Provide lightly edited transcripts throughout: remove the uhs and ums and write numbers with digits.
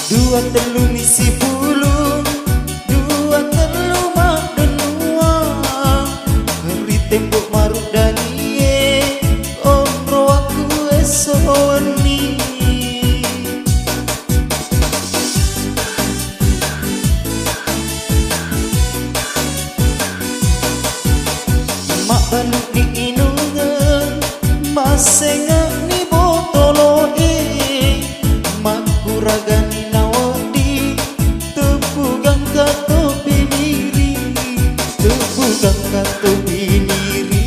Dua telu misi bulu, dua telu mak denua. Hari tembok maruk danie, omro aku esoni. Mak baluk di inungan, masengak ni botoloe. Mak kuragani nawadi, tepugang kato bimiri, tepugang kato bimiri.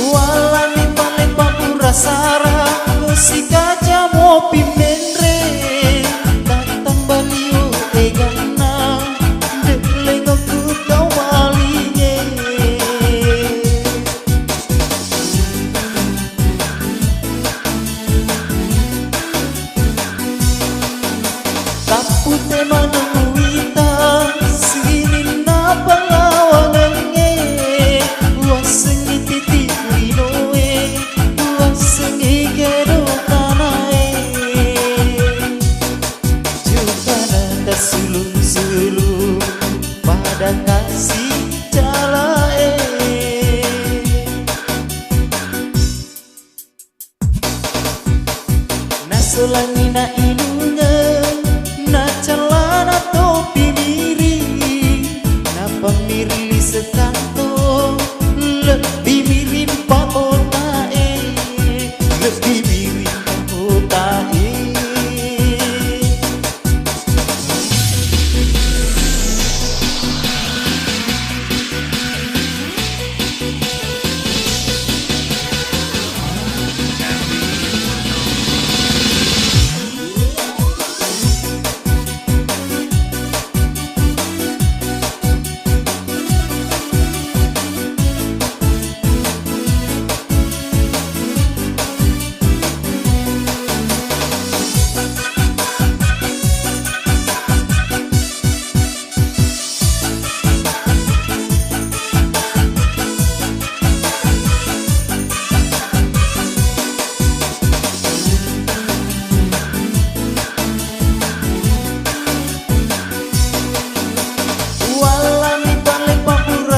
Walani paling papura sarang musik aja mau pimenre datang balio tegana deleng aku kau balinye kapute manungwita sini na palawangange wasengi titi sulung-sulung pada kasih calae. Nasolangi na inungan, na calana topi miri, na pamiri sekanto, lebih mirip pak otae, lebih mirip pak otae.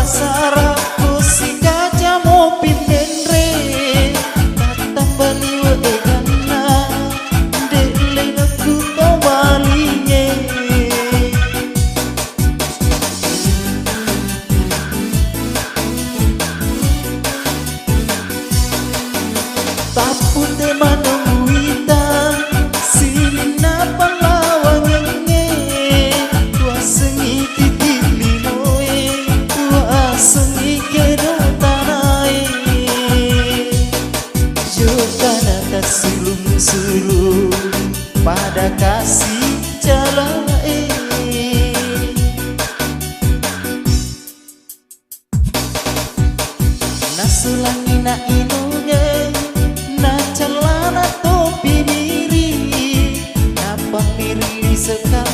Sarap musik aja mau pimenre datang baliwa egana deleng aku kau balinye tapute manungwita sini na palawangange wasengi titilinoe sengi kedo tanai juga nata sulung-sulung pada kasih calae. Nasulangi na inunge na calana topi miri na pamiri sekali